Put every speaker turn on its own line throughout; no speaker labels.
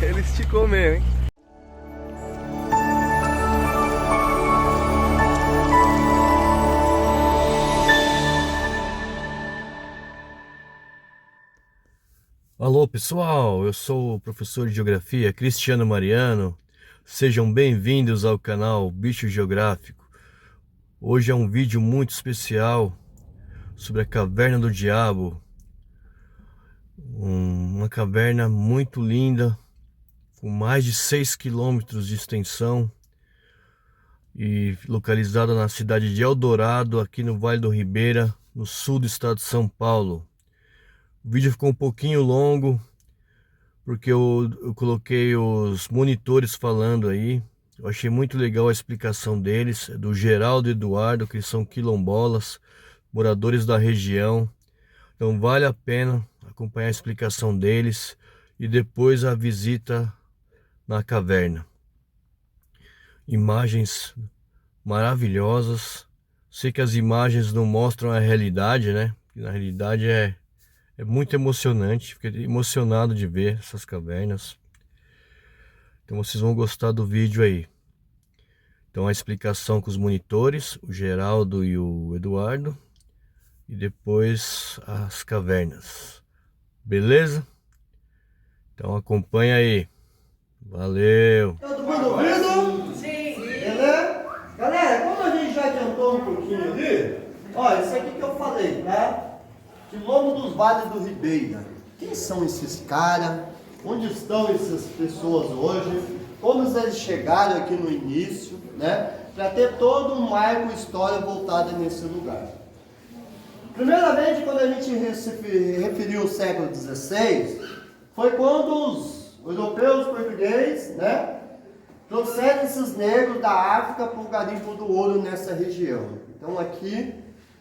Eles te comem, hein? Alô pessoal, eu sou o professor de Geografia Cristiano Mariano. Sejam bem-vindos ao canal Bicho Geográfico. Hoje é um vídeo muito especial sobre a Caverna do Diabo. Uma caverna muito linda, com mais de 6 quilômetros de extensão e localizada na cidade de Eldorado, aqui no Vale do Ribeira, no sul do estado de São Paulo. O vídeo ficou um pouquinho longo, porque eu coloquei os monitores falando aí. Eu achei muito legal a explicação deles, do Geraldo e Eduardo, que são quilombolas, moradores da região. Então vale a pena acompanhar a explicação deles e depois a visita na caverna. Imagens maravilhosas. Sei que as imagens não mostram a realidade, né? Na realidade é muito emocionante, fiquei emocionado de ver essas cavernas. Então vocês vão gostar do vídeo aí. Então a explicação com os monitores, o Geraldo e o Eduardo. E depois as cavernas. Beleza? Então acompanha aí. Valeu!
Todo mundo ouvindo? Sim. Beleza? Galera, como a gente já adiantou um pouquinho ali, olha, isso aqui que eu falei, né? Quilombo dos Vales do Ribeira. Quem são esses caras? Onde estão essas pessoas hoje? Como eles chegaram aqui no início, né? Para ter todo um marco história voltada nesse lugar. Primeiramente, quando a gente referiu o século XVI, foi quando os europeus portugueses, né, trouxeram esses negros da África para o garimpo do ouro nessa região. Então aqui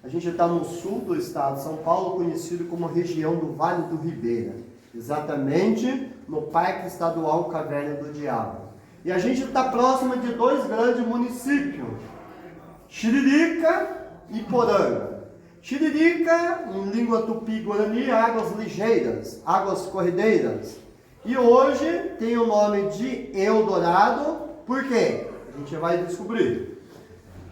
a gente está no sul do estado de São Paulo, conhecido como a região do Vale do Ribeira, exatamente no Parque Estadual Caverna do Diabo. E a gente está próximo de dois grandes municípios, Tiririca e Poranga. Tiririca, em língua tupi-guarani, águas ligeiras, águas corredeiras. E hoje tem o nome de Eldorado. Por quê? A gente vai descobrir.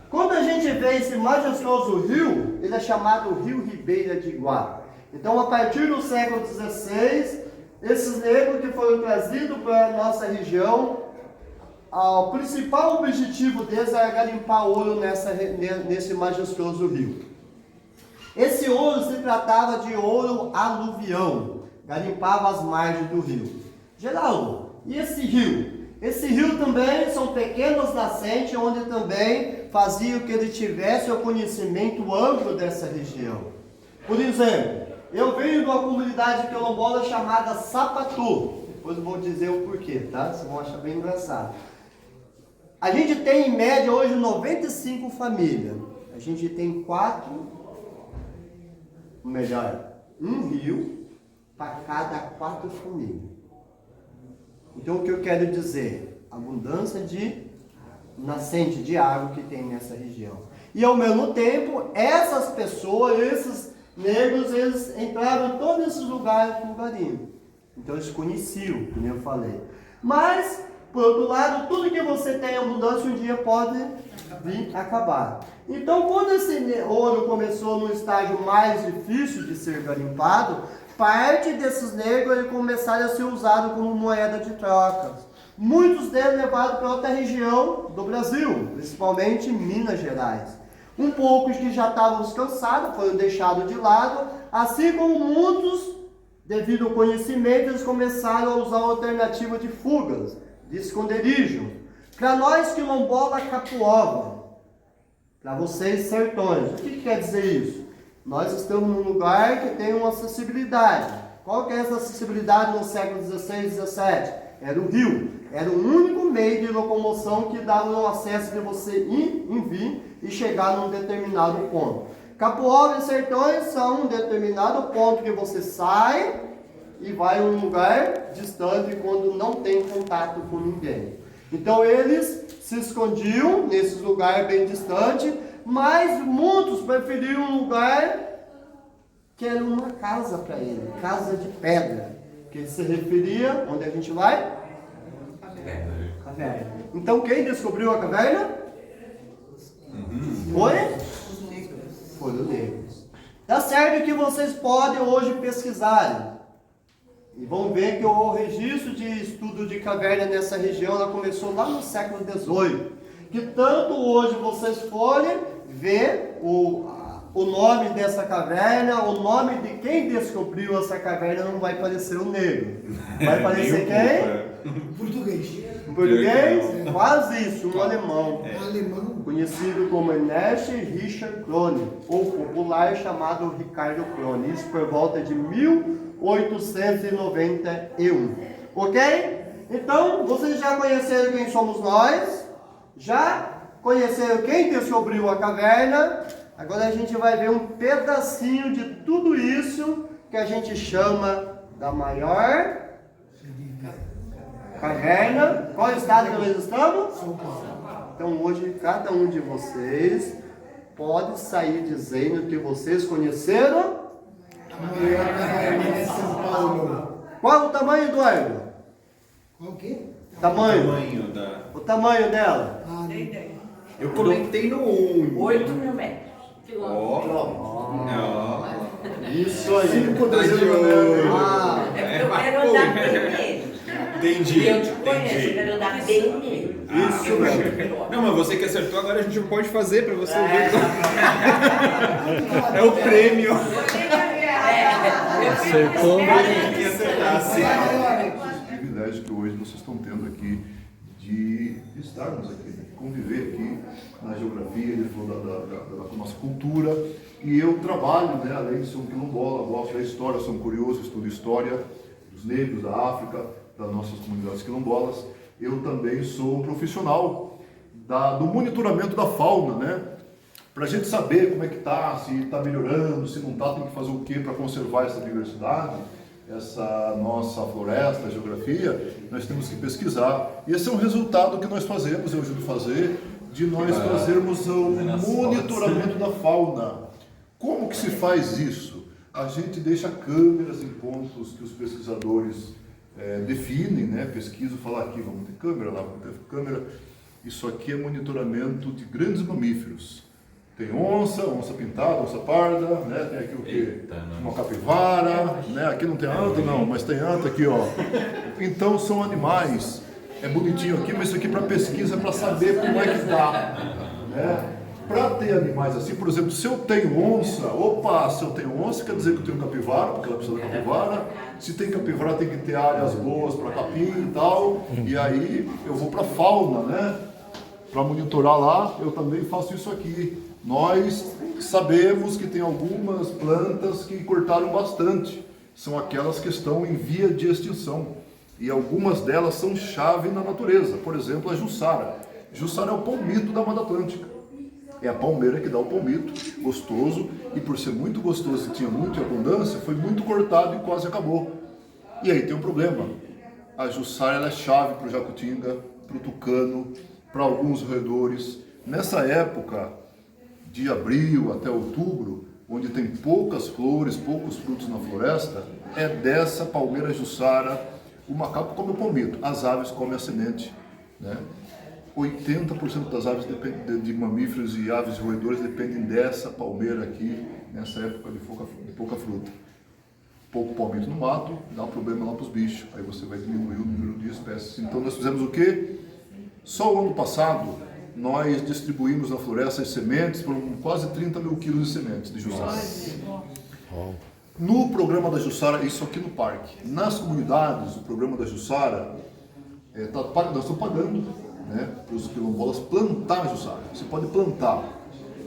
Quando a gente vê esse majestoso rio, ele é chamado Rio Ribeira de Iguá. Então, a partir do século XVI, esses negros que foram trazidos para a nossa região, o principal objetivo deles era garimpar ouro nesse majestoso rio. Esse ouro se tratava de ouro aluvião, garimpava as margens do rio. Geraldo, e esse rio? Esse rio também são pequenas nascentes, onde também fazia que ele tivesse o conhecimento amplo dessa região. Por exemplo, eu venho de uma comunidade quilombola chamada Sapatu. Depois eu vou dizer o porquê, tá? Vocês vão achar bem engraçado. A gente tem em média hoje 95 famílias. A gente tem um rio para cada 4 famílias. Então o que eu quero dizer? Abundância de nascente de água que tem nessa região. E ao mesmo tempo, essas pessoas, esses negros, eles entravam em todos esses lugares com garimpo. Então eles conheciam, como eu falei. Mas, por outro lado, tudo que você tem em abundância um dia pode vir acabar. Então, quando esse ouro começou no estágio mais difícil de ser garimpado, parte desses negros começaram a ser usados como moeda de troca. Muitos deles levados para outra região do Brasil, principalmente Minas Gerais. Um pouco que já estavam cansados foram deixados de lado, assim como muitos, devido ao conhecimento, eles começaram a usar a alternativa de fugas, de esconderijo. Para nós quilombola, capuova. Para vocês sertões. O que quer dizer isso? Nós estamos num lugar que tem uma acessibilidade. Qual que é essa acessibilidade no século XVI e XVII? Era o rio. Era o único meio de locomoção que dava o acesso de você ir e vir e chegar num determinado ponto. Capuova e sertões são um determinado ponto que você sai e vai a um lugar distante quando não tem contato com ninguém. Então eles se escondiam nesses lugares bem distantes, mas muitos preferiam um lugar que era uma casa para ele, casa de pedra, que ele se referia, onde a gente vai? Caverna. Então quem descobriu a caverna? Foi? Foi o negro. Tá certo que vocês podem hoje pesquisar. E vão ver que o registro de estudo de caverna nessa região ela começou lá no século XVIII. Que tanto hoje vocês forem ver o nome dessa caverna, o nome de quem descobriu essa caverna não vai parecer o negro. Vai parecer quem?
Português.
Um português? Quase isso, um alemão.
Alemão.
Conhecido como Ernest Richard Krone, ou popular chamado Ricardo Krone. Isso por volta de 1891. Ok? Então, vocês já conheceram quem somos nós? Já conheceram quem descobriu a caverna? Agora a gente vai ver um pedacinho de tudo isso que a gente chama da maior caverna. Qual estado que nós estamos?
São Paulo.
Então hoje cada um de vocês pode sair dizendo que vocês conheceram.
A maior caverna de São Paulo.
Qual o tamanho, Eduardo?
Qual o quê?
Tamanho.
Da...
O tamanho dela.
Ah,
Eu conectei no 1.
8.000 metros.
Isso aí.
5 tá de olho.
Ah,
É porque eu quero andar bem nele.
Entendi.
Eu te conheço, eu
Entendi.
quero andar bem nele.
isso mesmo.
Não, mas você que acertou, agora a gente pode fazer pra você ver. É o prêmio.
Acertou.
Que acertasse.
Privilégio que hoje vocês estão tendo aqui de estarmos aqui, de conviver aqui na geografia, de falar da nossa cultura. E eu trabalho, né, além de ser um quilombola, gosto da história, sou um curioso, estudo história dos negros, da África, das nossas comunidades quilombolas. Eu também sou um profissional do monitoramento da fauna, né? Para a gente saber como é que está, se está melhorando, se não está, tem que fazer o que para conservar essa diversidade, essa nossa floresta, geografia, nós temos que pesquisar. E esse é um resultado que nós fazemos, eu ajudo a fazer, de nós fazermos o monitoramento da fauna. Como que se faz isso? A gente deixa câmeras em pontos que os pesquisadores definem, né? Pesquisam, falar aqui vamos ter câmera, lá vamos ter câmera. Isso aqui é monitoramento de grandes mamíferos. Tem onça pintada, onça parda, né? Tem aqui o quê? Uma capivara, né? Aqui não tem anta não, mas tem anta aqui, ó. Então são animais. É bonitinho aqui, mas isso aqui para pesquisa, para saber como é que tá, né? Para ter animais assim, por exemplo, se eu tenho onça, se eu tenho onça quer dizer que eu tenho capivara, porque ela precisa da capivara. Se tem capivara tem que ter áreas boas para capim e tal. E aí eu vou para fauna, né? Para monitorar lá, eu também faço isso aqui. Nós sabemos que tem algumas plantas que cortaram bastante. São aquelas que estão em via de extinção. E algumas delas são chave na natureza. Por exemplo, a jussara. Jussara é o palmito da Mata Atlântica. É a palmeira que dá o palmito, gostoso. E por ser muito gostoso e tinha muita abundância, foi muito cortado e quase acabou. E aí tem um problema. A jussara ela é chave para o jacutinga, para o tucano, para alguns roedores. Nessa época, de abril até outubro, onde tem poucas flores, poucos frutos na floresta, é dessa palmeira jussara. O macaco come o palmito, as aves comem a semente, né? 80% das aves de mamíferos e aves roedores dependem dessa palmeira aqui, nessa época de pouca fruta. Pouco palmito no mato, dá um problema lá para os bichos, aí você vai diminuir o número de espécies. Então nós fizemos o quê? Só o ano passado, nós distribuímos na floresta as sementes, foram quase 30 mil quilos de sementes de jussara. No programa da jussara, isso aqui no parque. Nas comunidades, o programa da jussara, nós estamos pagando, né, para os quilombolas plantar a jussara. Você pode plantar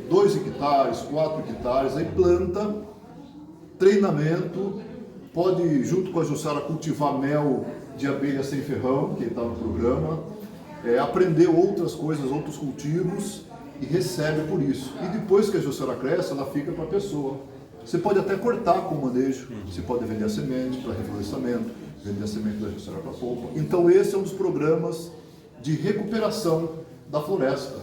2 hectares, 4 hectares, aí planta, treinamento, pode, junto com a jussara, cultivar mel de abelha sem ferrão, que está no programa, aprender outras coisas, outros cultivos, e recebe por isso. E depois que a jussara cresce, ela fica para a pessoa. Você pode até cortar com o manejo, você pode vender a semente para reflorestamento, vender a semente da jussara para polpa. Então esse é um dos programas de recuperação da floresta.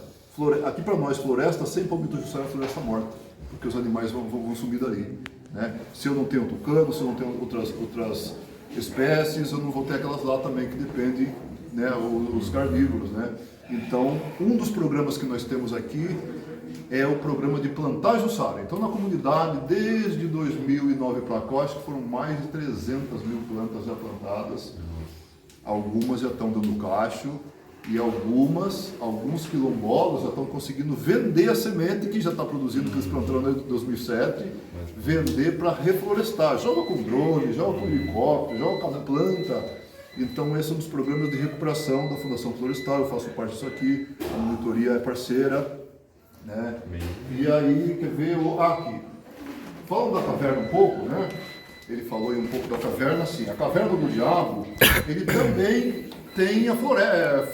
Aqui para nós, floresta sem palmito de jussara é floresta morta, porque os animais vão sumir dali, né? Se eu não tenho tucano, se eu não tenho outras espécies, eu não vou ter aquelas lá também que dependem né, os carnívoros, né? Então, um dos programas que nós temos aqui é o programa de plantar jussara. Então, na comunidade, desde 2009 para cá, acho que foram mais de 300 mil plantas já plantadas. Algumas já estão dando cacho e alguns quilombolas já estão conseguindo vender a semente que já está produzindo, que eles plantaram em 2007, vender para reflorestar. Joga com drone, joga com helicóptero, joga com a planta. Então, esse é um dos programas de recuperação da Fundação Florestal. Eu faço parte disso aqui, a monitoria é parceira, né? E aí, quer ver, aqui, falando da caverna um pouco, né? Ele falou aí um pouco da caverna, sim. A caverna do diabo, ele também tem a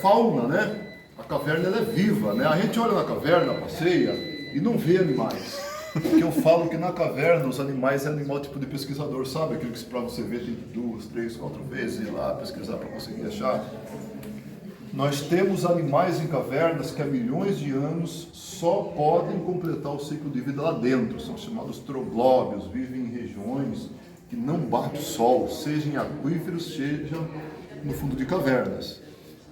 fauna, né? A caverna ela é viva, né? A gente olha na caverna, passeia e não vê animais. Porque eu falo que na caverna os animais é animal tipo de pesquisador, sabe? Aquilo que para você ver tem 2, 3, 4 vezes ir lá pesquisar para conseguir achar. Nós temos animais em cavernas que há milhões de anos só podem completar o ciclo de vida lá dentro. São chamados troglóbios, vivem em regiões que não bate o sol, seja em aquíferos, seja no fundo de cavernas,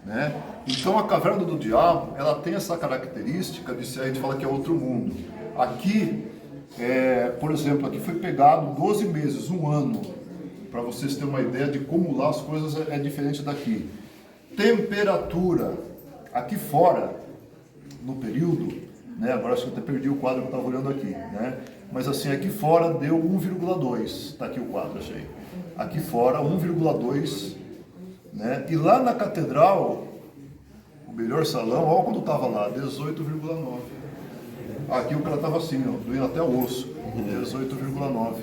né? Então a caverna do diabo, ela tem essa característica de ser, a gente fala que é outro mundo. Aqui, por exemplo, aqui foi pegado 12 meses, um ano, para vocês terem uma ideia de como lá as coisas é diferente daqui. Temperatura, aqui fora, no período, né? Agora acho que eu até perdi o quadro que eu estava olhando aqui, né? Mas assim, aqui fora deu 1,2, está aqui o quadro, achei. Aqui fora 1,2, né? E lá na catedral, o melhor salão, olha quando estava lá, 18,9. Aqui o cara estava assim, ó, doendo até o osso, 18,9.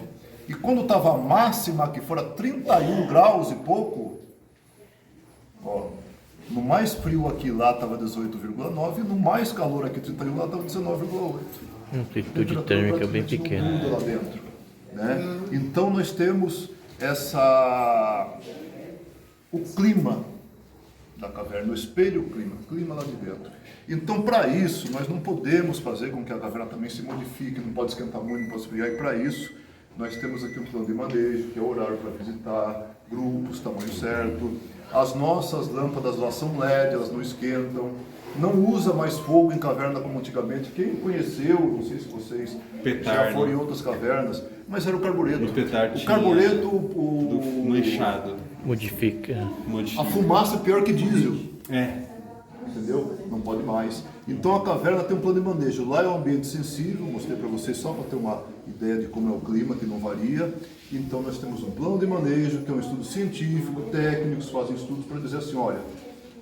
E quando estava a máxima aqui fora, 31 graus e pouco, ó, no mais frio aqui lá estava 18,9 e no mais calor aqui 31 lá estava 19,8.
Amplitude térmica bem pequena.
Lá dentro, né? Então nós temos o clima da caverna, o espelho clima lá de dentro. Então, para isso, nós não podemos fazer com que a caverna também se modifique, não pode esquentar muito, não pode esfriar, e para isso nós temos aqui um plano de manejo, que é o horário para visitar, grupos, tamanho certo. As nossas lâmpadas lá são LED, elas não esquentam. Não usa mais fogo em caverna como antigamente. Quem conheceu, não sei se vocês já foram em outras cavernas, mas era o carbureto. O carbureto,
no enxado.
Modifica.
A fumaça é pior que diesel. Entendeu? Não pode mais. Então a caverna tem um plano de manejo. Lá é um ambiente sensível, mostrei para vocês só para ter uma ideia de como é o clima, que não varia. Então nós temos um plano de manejo, que é um estudo científico, técnicos fazem estudos para dizer assim, olha,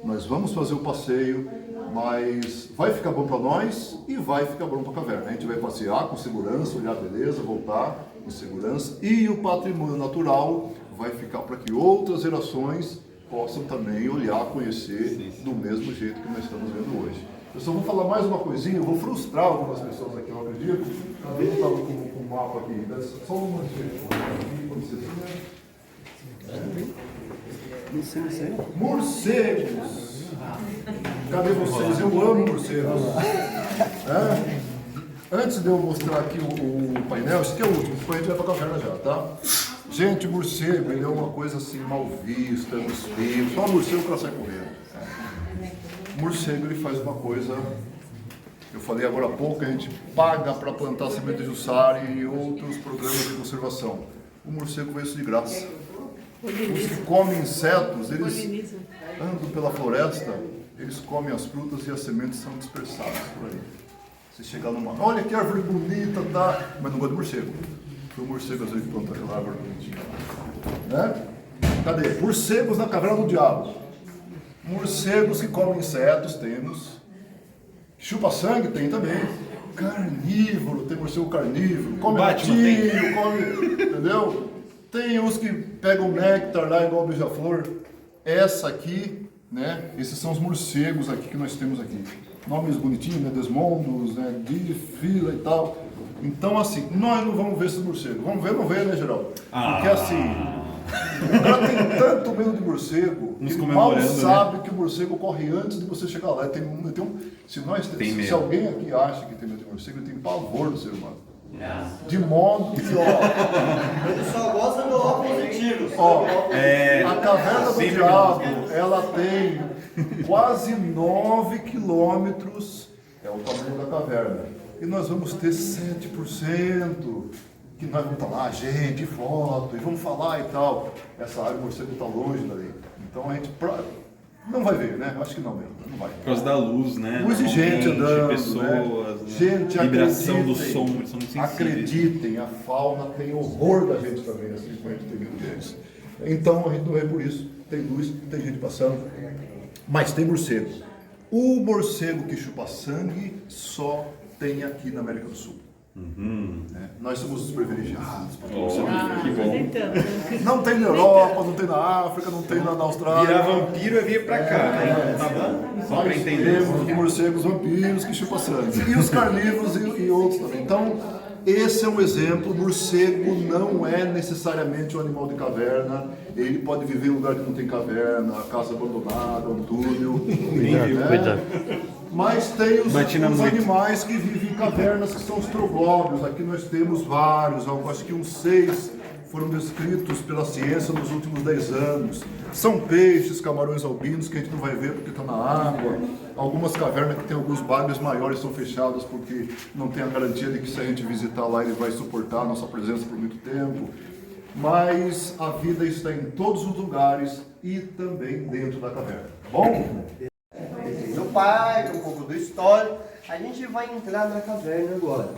nós vamos fazer o passeio, mas vai ficar bom para nós e vai ficar bom para a caverna. A gente vai passear com segurança, olhar a beleza, voltar com segurança, e o patrimônio natural vai ficar para que outras gerações possam também olhar, conhecer do mesmo jeito que nós estamos vendo hoje. Eu só vou falar mais uma coisinha, eu vou frustrar algumas pessoas aqui, eu acredito. Cadê que estava com o mapa aqui? Só um momentinho. Morcegos! Cadê vocês? Eu amo morcegos. Antes de eu mostrar aqui o painel, esse aqui é o último, depois a gente vai para a caverna já, tá? Gente, morcego, ele é uma coisa assim mal vista nos filmes, só morcego para sair correndo. O morcego, ele faz uma coisa, eu falei agora há pouco, a gente paga para plantar semente de jussara e outros programas de conservação. O morcego faz isso de graça. Os que comem insetos, eles andam pela floresta, eles comem as frutas e as sementes são dispersadas por aí. Você chegar numa, olha que árvore bonita, tá? Mas não gosta de morcego. Foi o morcego às vezes planta aquela árvore bonitinha. Né? Cadê? Morcegos na caverna do diabo. Morcegos que comem insetos, temos. Chupa-sangue tem também. Carnívoro, tem morcego carnívoro. Come ratinho, come... Entendeu? Tem uns que pegam néctar lá igual beija-flor. Essa aqui, né? Esses são os morcegos aqui que nós temos aqui. Nomes bonitinhos, né? Desmondos, né? De fila e tal. Então, assim, nós não vamos ver esses morcegos. Vamos ver, não ver, né, Geraldo? Porque, assim, o cara tem tanto medo de morcego que ele mal sabe que o morcego corre antes de você chegar lá. Se alguém aqui acha que tem medo de morcego, ele tem pavor do ser humano. De modo que, ó,
Ele só gosta do O positivo.
ó, a caverna do diabo, ela tem quase 9 quilômetros, é o tamanho da caverna. E nós vamos ter 7%, que nós vamos falar, gente, foto, e vamos falar e tal. Essa área, o morcego está longe dali. Então a gente não vai ver, né? Acho que não mesmo, não vai.
Por causa da luz, né?
Luz e gente andando,
pessoas,
né?
né?
Gente,
Vibração do
acreditem,
som, eles são muito sensíveis.
acreditem, a fauna tem horror da gente também, assim como a gente tem medo deles. Então a gente não vê por isso. Tem luz, tem gente passando, mas tem morcego. O morcego que chupa sangue só tem aqui na América do Sul. Né? Nós somos os privilegiados. Porque morcego
Que bom.
não tem na Europa, não tem na África, não tem na Austrália.
Virar vampiro é vir pra cá, né? Tá bom. Só pra entender.
Temos morcegos vampiros que chupam sangue. E os carnívoros e outros também. Então, esse é um exemplo. Morcego não é necessariamente um animal de caverna. Ele pode viver em lugar que não tem caverna, casa abandonada, um túnel.
Cuidado.
Mas tem os
Batina muito.
animais que vivem em cavernas, que são os troglóbios. Aqui nós temos vários, acho que uns 6 foram descritos pela ciência nos últimos 10 anos. São peixes, camarões albinos, que a gente não vai ver porque está na água. Algumas cavernas que tem alguns bagres maiores são fechadas porque não tem a garantia de que se a gente visitar lá ele vai suportar a nossa presença por muito tempo. Mas a vida está em todos os lugares e também dentro da caverna, tá bom?
Do parque, um pouco do histórico. A gente vai entrar na caverna agora.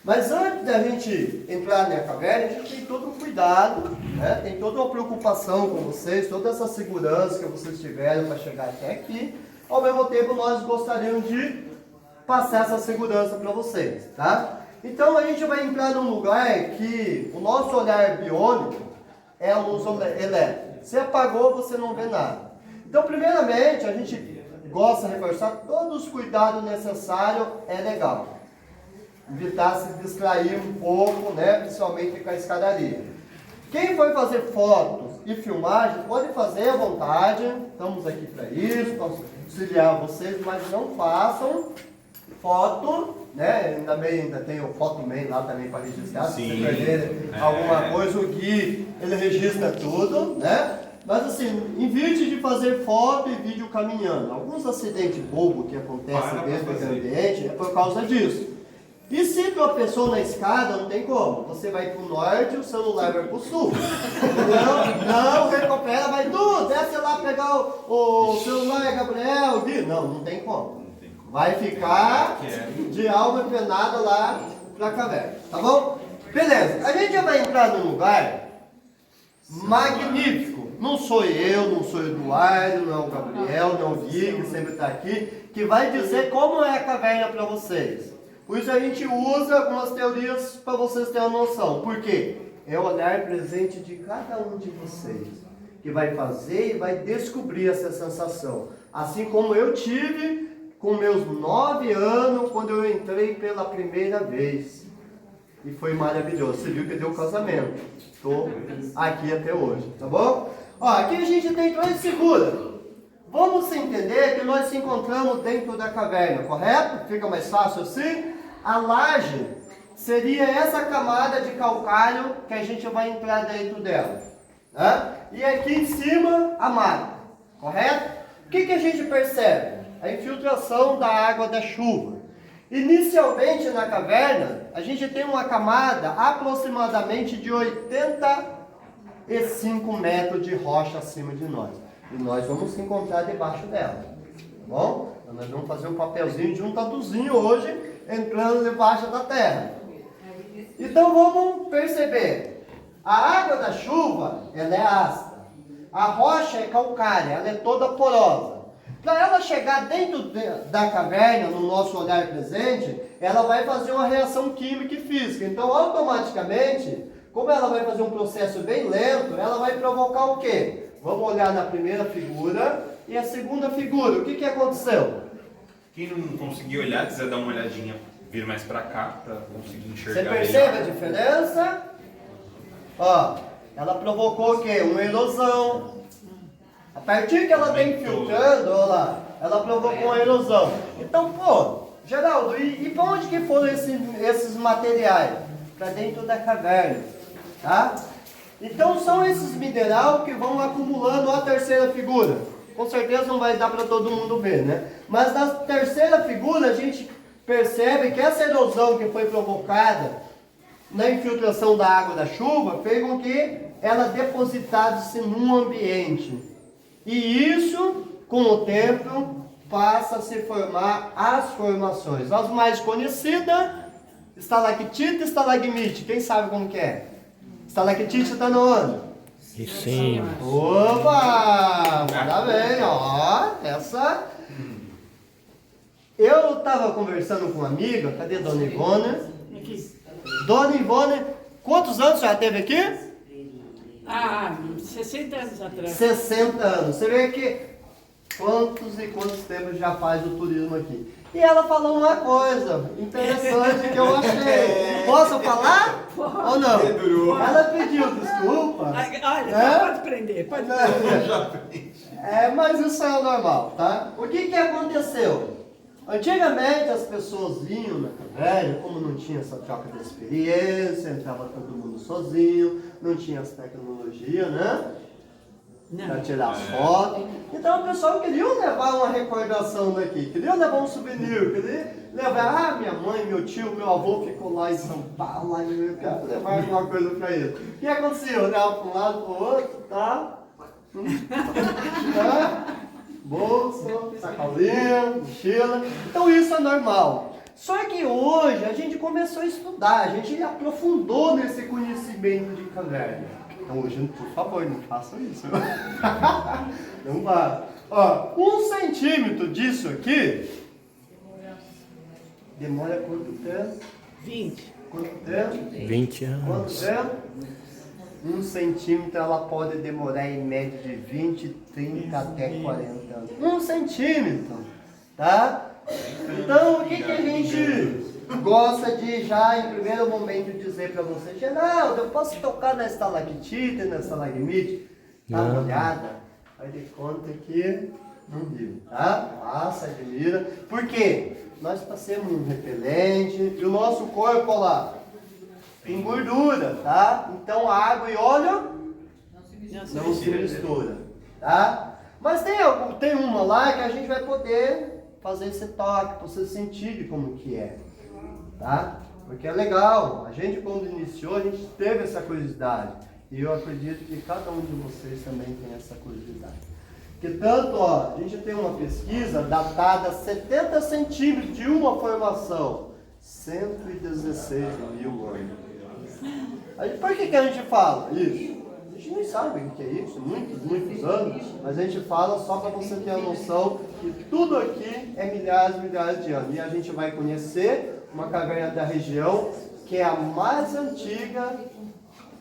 Mas antes da gente entrar na caverna, a gente tem todo um cuidado, né? Tem toda uma preocupação com vocês, toda essa segurança que vocês tiveram para chegar até aqui. Ao mesmo tempo, nós gostaríamos de passar essa segurança para vocês, tá? Então, a gente vai entrar num lugar que o nosso olhar biônico é a luz elétrica. Se apagou, você não vê nada. Então, primeiramente, a gente gosta de reforçar todos os cuidados necessários, é legal. Evitar se distrair um pouco, né? Principalmente com a escadaria. Quem for fazer fotos e filmagem, pode fazer à vontade. Estamos aqui para isso, para auxiliar vocês, mas não façam foto, né? Ainda tem o Photoman lá também para registrar. Se você perder alguma coisa, o Gui, ele registra tudo, né? Mas assim, evite de fazer foto e vídeo caminhando. Alguns acidentes bobos que acontecem dentro do ambiente é por causa disso. E se tropeçou na escada, não tem como. Você vai para o norte e o celular vai para o sul. Não, recupera, vai, Du, desce lá pegar o celular, Gabriel, Gui. Não tem como. Vai ficar de alma penada lá para a caverna, tá bom? Beleza, a gente já vai entrar num lugar magnífico. Não sou eu, não sou o Eduardo, não é o Gabriel, não é o Gui, que sempre está aqui, que vai dizer como é a caverna para vocês. Por isso a gente usa algumas teorias para vocês terem uma noção. Por quê? É o olhar presente de cada um de vocês que vai fazer e vai descobrir essa sensação. Assim como eu tive com meus 9 anos, quando eu entrei pela primeira vez. E foi maravilhoso. Você viu que deu casamento. Estou aqui até hoje, tá bom? Ó, aqui a gente tem 2 figuras. Vamos entender que nós se encontramos dentro da caverna, correto? Fica mais fácil assim? A laje seria essa camada de calcário que a gente vai entrar dentro dela. Né? E aqui em cima, a mata, correto? O que a gente percebe? A infiltração da água da chuva. Inicialmente na caverna, a gente tem uma camada aproximadamente de 85 metros de rocha acima de nós. E nós vamos se encontrar debaixo dela, tá bom? Então nós vamos fazer um papelzinho de um tatuzinho hoje, entrando debaixo da terra. Então vamos perceber, a água da chuva, ela é ácida. A rocha é calcária, ela é toda porosa. Para ela chegar dentro da caverna, no nosso olhar presente, ela vai fazer uma reação química e física. Então automaticamente, como ela vai fazer um processo bem lento, ela vai provocar o quê? Vamos olhar na primeira figura e a segunda figura. O que aconteceu?
Quem não conseguir olhar, quiser dar uma olhadinha, vir mais pra cá, pra conseguir enxergar.
Você percebe a diferença? Ó, ela provocou o quê? Uma erosão. A partir que ela está infiltrando, olha lá, ela provocou uma erosão. Então, pô, Geraldo, e para onde que foram esses materiais? para dentro da caverna, tá? Então são esses minerais que vão acumulando a terceira figura. Com certeza não vai dar para todo mundo ver, né? Mas na terceira figura a gente percebe que essa erosão que foi provocada na infiltração da água da chuva fez com que ela depositasse num ambiente. E isso, com o tempo, passa a se formar as formações. As mais conhecidas, estalactite e estalagmite. Quem sabe como que é? Estalactite está no ano?
E sim.
Opa! Parabéns, ó. Essa. Eu estava conversando com uma amiga, cadê Dona Ivone? Dona Ivone, quantos anos já teve aqui?
60 anos atrás.
60 anos. Você vê que quantos e quantos tempos já faz o turismo aqui. E ela falou uma coisa interessante que eu achei. Posso falar? Ou não? Ela pediu desculpa.
Olha, pode prender, pode prender.
Mas isso é normal, tá? O que aconteceu? Antigamente as pessoas vinham na caverna, como não tinha essa troca de experiência, entrava todo mundo sozinho, não tinha as tecnologias, né? Para tirar foto. Então o pessoal queria levar uma recordação daqui, queria levar um souvenir, queria levar, minha mãe, meu tio, meu avô ficou lá em São Paulo, lá eu quero levar alguma coisa para ele. O que acontecia? Eu olhava para um lado, para o outro, tá? Tá? Bolsa, sacolinha, mochila. Então isso é normal. Só que hoje a gente começou a estudar, a gente aprofundou nesse conhecimento de caverna. Então hoje, por favor, não façam isso. Não vá. Ó, 1 centímetro disso aqui demora quanto tempo?
20.
Quanto tempo?
20 anos.
Quanto tempo? 1 centímetro ela pode demorar em média de 20, 30 até 40 anos. 1 centímetro, tá? Então o que a gente gosta de já em primeiro momento dizer para você? Geraldo, eu posso tocar na estalactite, na estalagmite? Dá uma olhada, vai de conta que não viu, tá? Passa, admira. Por quê? Nós passamos um repelente e o nosso corpo, olha lá, tem gordura, tá? Então água e óleo não se mistura, tá? Mas tem uma lá que a gente vai poder fazer esse toque, para você sentir como que é, tá? Porque é legal, a gente quando iniciou, a gente teve essa curiosidade. E eu acredito que cada um de vocês também tem essa curiosidade. Porque tanto, ó, a gente tem uma pesquisa datada 70 centímetros de uma formação, 116 mil anos. Por que a gente fala isso? A gente nem sabe o que é isso, muitos anos, mas a gente fala só para você ter a noção que tudo aqui é milhares e milhares de anos. E a gente vai conhecer uma caverna da região que é a mais antiga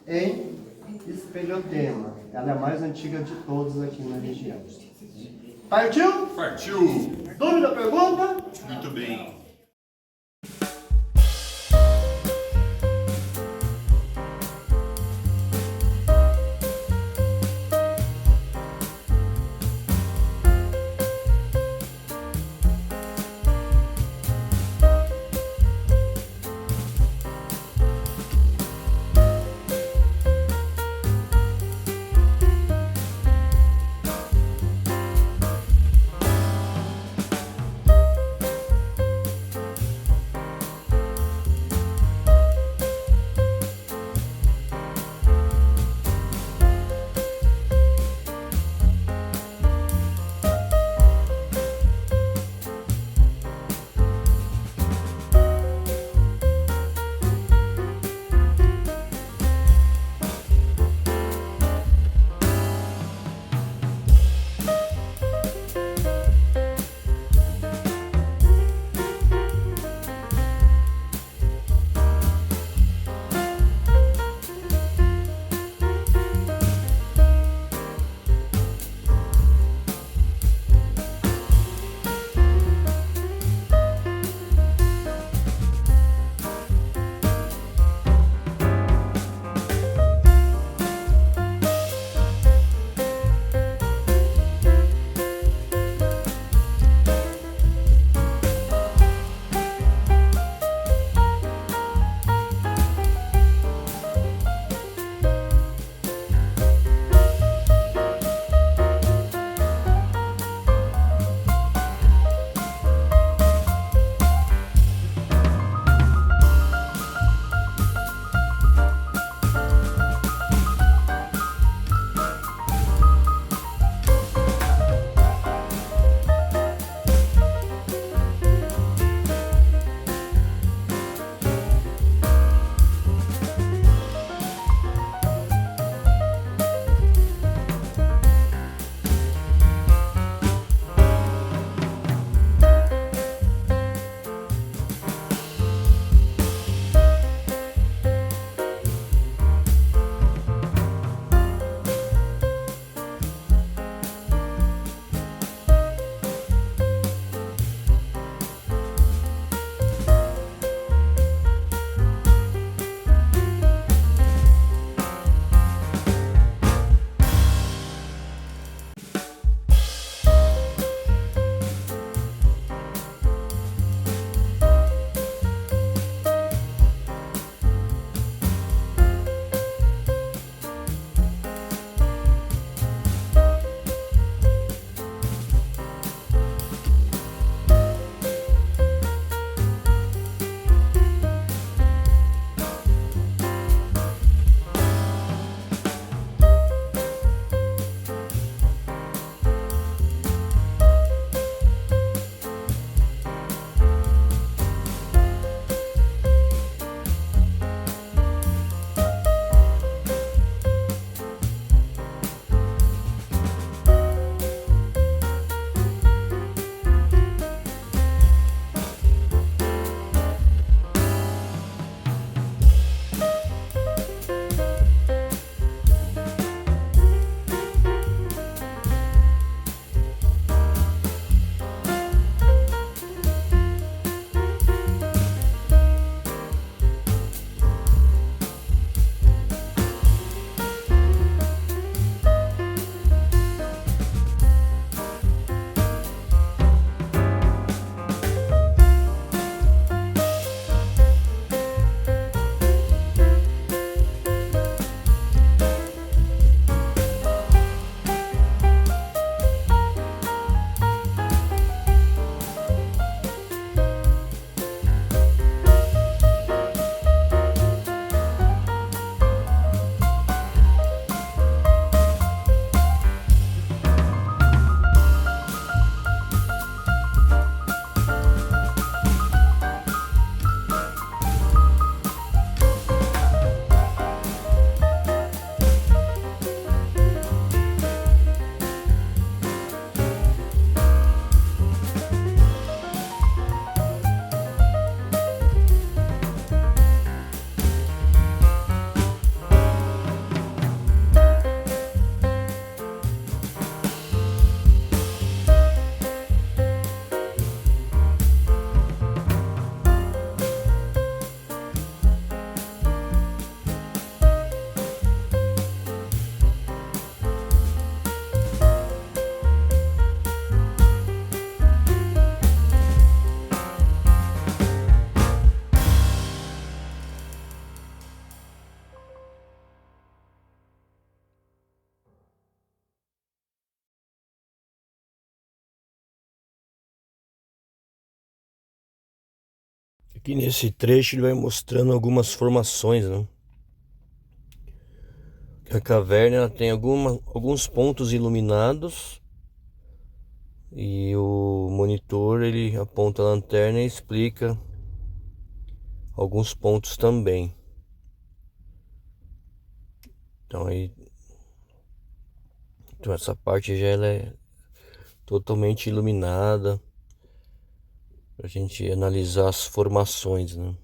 em Espelhotema. Ela é a mais antiga de todas aqui na região. Partiu?
Partiu!
Dúvida, pergunta?
Muito bem.
Aqui nesse trecho ele vai mostrando algumas formações, né? A caverna ela tem alguns pontos iluminados e o monitor ele aponta a lanterna e explica alguns pontos também. Então essa parte já ela é totalmente iluminada pra gente analisar as formações, né?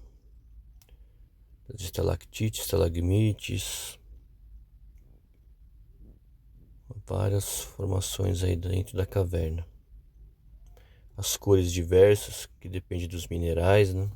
As estalactites, estalagmites, várias formações aí dentro da caverna. As cores diversas, que depende dos minerais, né?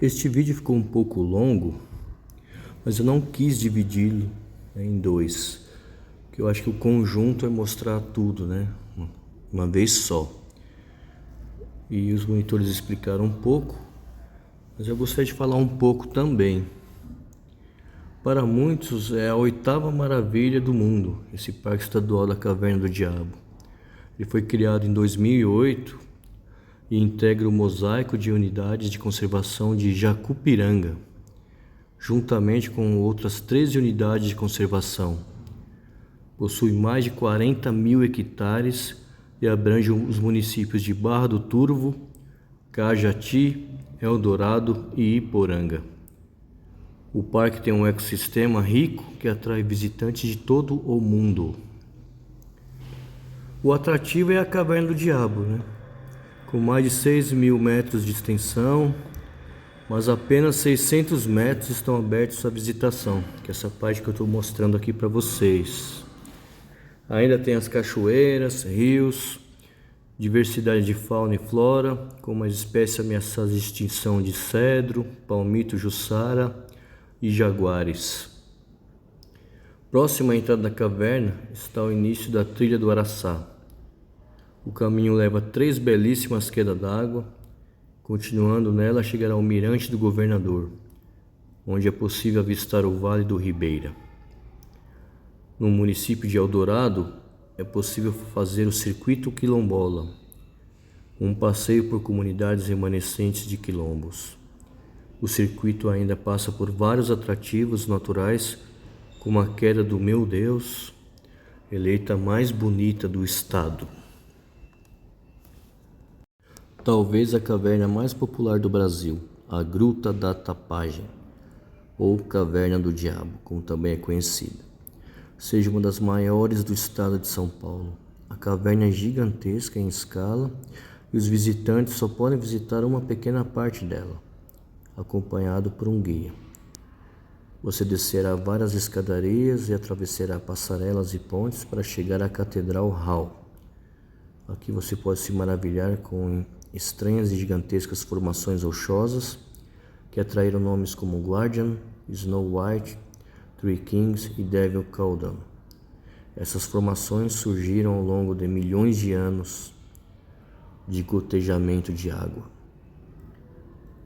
Este vídeo ficou um pouco longo, mas eu não quis dividi-lo, né, em dois, porque eu acho que o conjunto é mostrar tudo, né, uma vez só. E os monitores explicaram um pouco, mas eu gostaria de falar um pouco também. Para muitos é a 8ª maravilha do mundo, esse Parque Estadual da Caverna do Diabo. Ele foi criado em 2008 e integra o mosaico de unidades de conservação de Jacupiranga, juntamente com outras 13 unidades de conservação. Possui mais de 40 mil hectares e abrange os municípios de Barra do Turvo, Cajati, Eldorado e Iporanga. O parque tem um ecossistema rico que atrai visitantes de todo o mundo. O atrativo é a Caverna do Diabo, né? Com mais de 6.000 metros de extensão, mas apenas 600 metros estão abertos à visitação, que é essa parte que eu estou mostrando aqui para vocês. Ainda tem as cachoeiras, rios, diversidade de fauna e flora, como as espécies ameaçadas de extinção de cedro, palmito jussara e jaguares. Próximo à entrada da caverna está o início da trilha do Araçá. O caminho leva 3 belíssimas quedas d'água. Continuando nela, chegará ao Mirante do Governador, onde é possível avistar o Vale do Ribeira. No município de Eldorado, é possível fazer o Circuito Quilombola, um passeio por comunidades remanescentes de quilombos. O circuito ainda passa por vários atrativos naturais, como a queda do Meu Deus, eleita a mais bonita do estado. Talvez a caverna mais popular do Brasil, a Gruta da Tapagem, ou Caverna do Diabo, como também é conhecida, seja uma das maiores do estado de São Paulo. A caverna é gigantesca em escala e os visitantes só podem visitar uma pequena parte dela, acompanhado por um guia. Você descerá várias escadarias e atravessará passarelas e pontes para chegar à Catedral Hall. Aqui você pode se maravilhar com estranhas e gigantescas formações rochosas que atraíram nomes como Guardian, Snow White, Three Kings e Devil Cauldron. Essas formações surgiram ao longo de milhões de anos de gotejamento de água.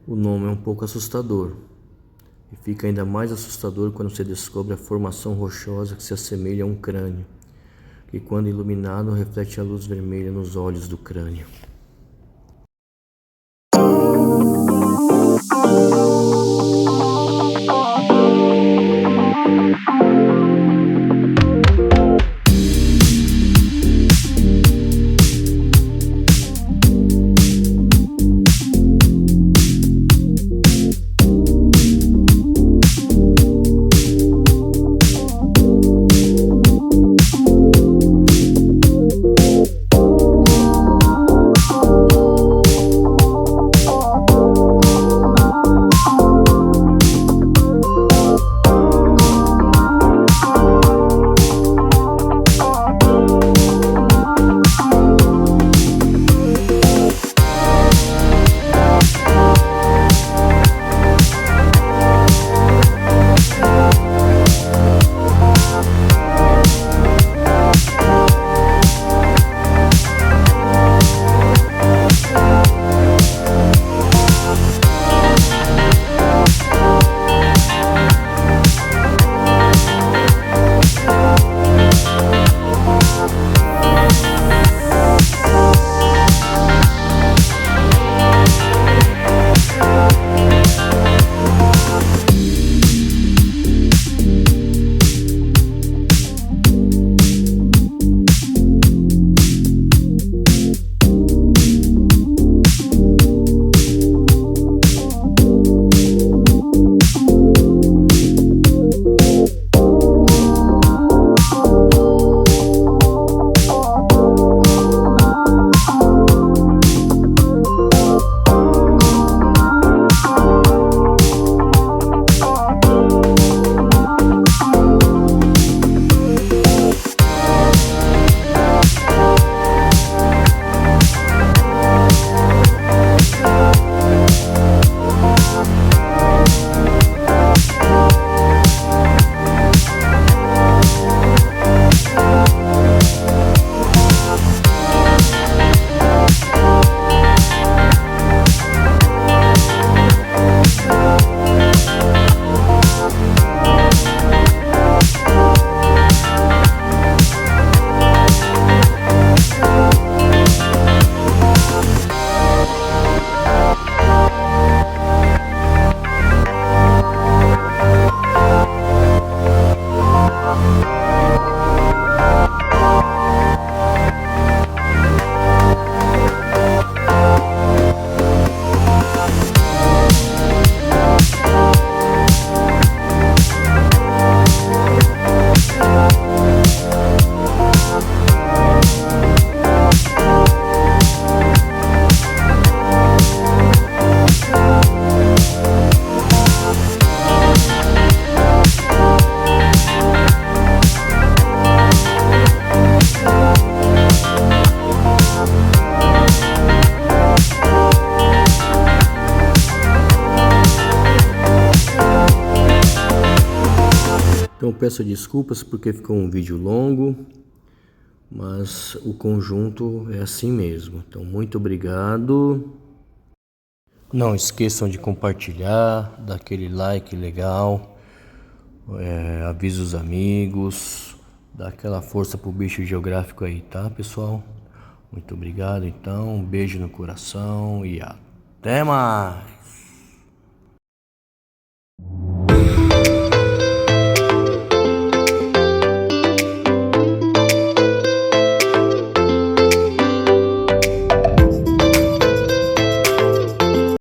O nome é um pouco assustador, e fica ainda mais assustador quando você descobre a formação rochosa que se assemelha a um crânio, que quando iluminado reflete a luz vermelha nos olhos do crânio. Então peço desculpas porque ficou um vídeo longo, mas o conjunto é assim mesmo. Então muito obrigado. Não esqueçam de compartilhar, dar aquele like legal, avisa os amigos, dá aquela força pro bicho geográfico aí, tá, pessoal? Muito obrigado, então, um beijo no coração e até mais!